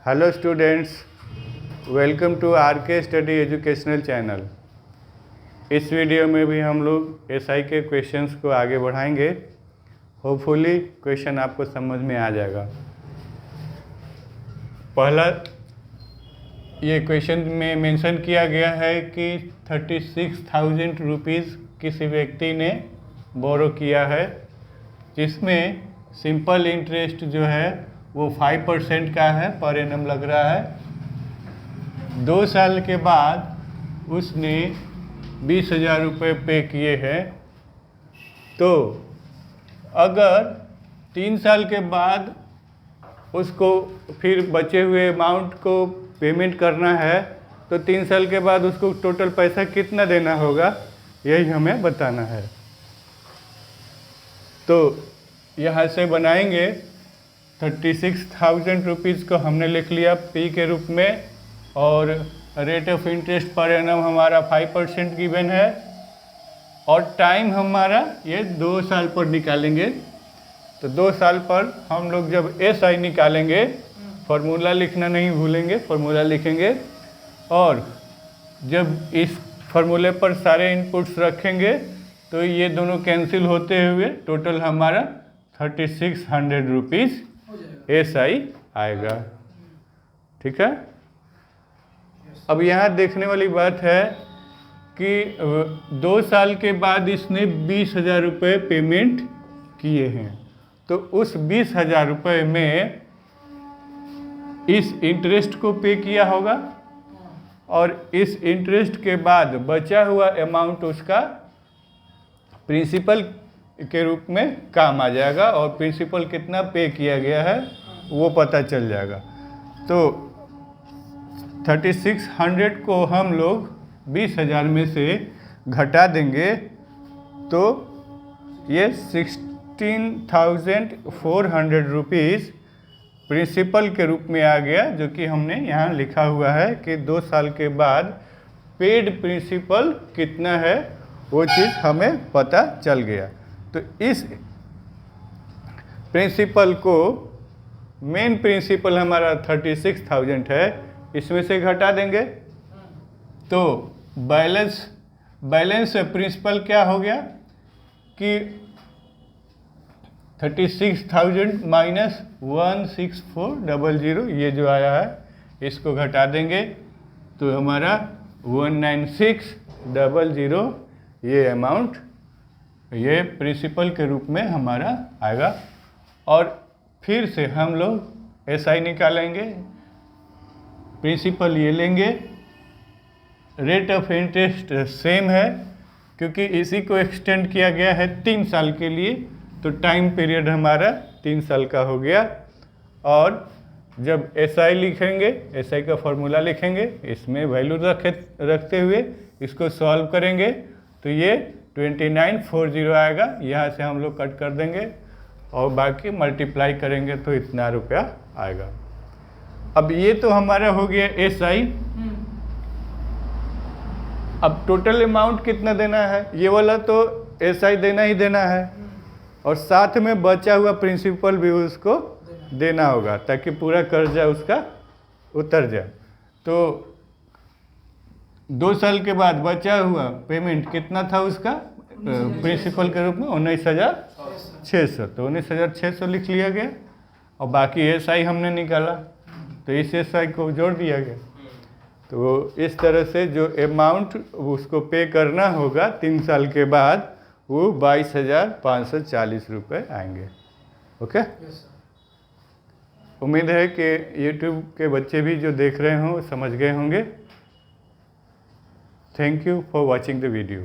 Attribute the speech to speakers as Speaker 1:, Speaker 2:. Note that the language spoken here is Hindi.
Speaker 1: Hello students, welcome to RK study educational channel. इस वीडियो में भी हम लोग एसआई के क्वेश्चंस को आगे बढ़ाएंगे। होपफुली क्वेश्चन आपको समझ में आ जाएगा। पहला ये क्वेश्चन में मेंशन किया गया है कि 36,000 रुपीज़ किसी व्यक्ति ने बोरो किया है, जिसमें सिंपल इंटरेस्ट जो है वो 5% का है, पर एनम लग रहा है। 2 साल के बाद उसने 20,000 रुपये पे किए हैं। तो अगर 3 साल के बाद उसको फिर बचे हुए अमाउंट को पेमेंट करना है, तो 3 साल के बाद उसको टोटल पैसा कितना देना होगा, यही हमें बताना है। तो यहाँ से बनाएंगे 36,000 रुपीज़ को हमने लिख लिया पी के रूप में, और rate of interest per annum हमारा 5% गिवन है, और टाइम हमारा ये 2 साल पर निकालेंगे। तो 2 साल पर हम लोग जब एसआई निकालेंगे, फार्मूला लिखना नहीं भूलेंगे, फार्मूला लिखेंगे, और जब इस फार्मूले पर सारे इनपुट्स रखेंगे तो ये दोनों कैंसिल होते हुए टोटल हमारा 3600 रुपीज़ एसआई आएगा। ठीक है। अब यहाँ देखने वाली बात है कि 2 साल के बाद इसने 20,000 रुपये पेमेंट किए हैं, तो उस 20,000 रुपये में इस इंटरेस्ट को पे किया होगा, और इस इंटरेस्ट के बाद बचा हुआ अमाउंट उसका प्रिंसिपल के रूप में काम आ जाएगा, और प्रिंसिपल कितना पे किया गया है वो पता चल जाएगा। तो 3600 को हम लोग 20,000 में से घटा देंगे, तो ये 16,400 रुपीज़ प्रिंसिपल के रूप में आ गया, जो कि हमने यहाँ लिखा हुआ है कि 2 साल के बाद पेड प्रिंसिपल कितना है वो चीज़ हमें पता चल गया। तो इस प्रिंसिपल को, मेन प्रिंसिपल हमारा 36,000 है, इसमें से घटा देंगे, तो बैलेंस प्रिंसिपल क्या हो गया कि 36,000 माइनस 16400, ये जो आया है इसको घटा देंगे, तो हमारा 19600 ये अमाउंट ये प्रिंसिपल के रूप में हमारा आएगा। और फिर से हम लोग एसआई निकालेंगे, प्रिंसिपल ये लेंगे, रेट ऑफ इंटरेस्ट सेम है क्योंकि इसी को एक्सटेंड किया गया है 3 साल के लिए, तो टाइम पीरियड हमारा 3 साल का हो गया। और जब एसआई लिखेंगे, एसआई का फॉर्मूला लिखेंगे, इसमें वैल्यू रखते हुए इसको सॉल्व करेंगे, तो ये 2940 आएगा। यहाँ से हम लोग कट कर देंगे और बाकी मल्टीप्लाई करेंगे तो इतना रुपया आएगा। अब ये तो हमारा हो गया एसआई। अब टोटल अमाउंट कितना देना है, ये वाला तो एसआई देना ही देना है, और साथ में बचा हुआ प्रिंसिपल भी उसको देना होगा, ताकि पूरा कर्जा उसका उतर जाए। तो 2 साल के बाद बचा हुआ पेमेंट कितना था उसका प्रिंसिपल के रूप में, 19,600, तो 19,600 लिख लिया गया, और बाकी एसआई हमने निकाला, तो इस एसआई को जोड़ दिया गया। तो इस तरह से जो अमाउंट उसको पे करना होगा 3 साल के बाद, वो 22,540 रुपये आएंगे। ओके। उम्मीद है कि यूट्यूब के बच्चे भी जो देख रहे हों समझ गए होंगे। Thank you for watching the video.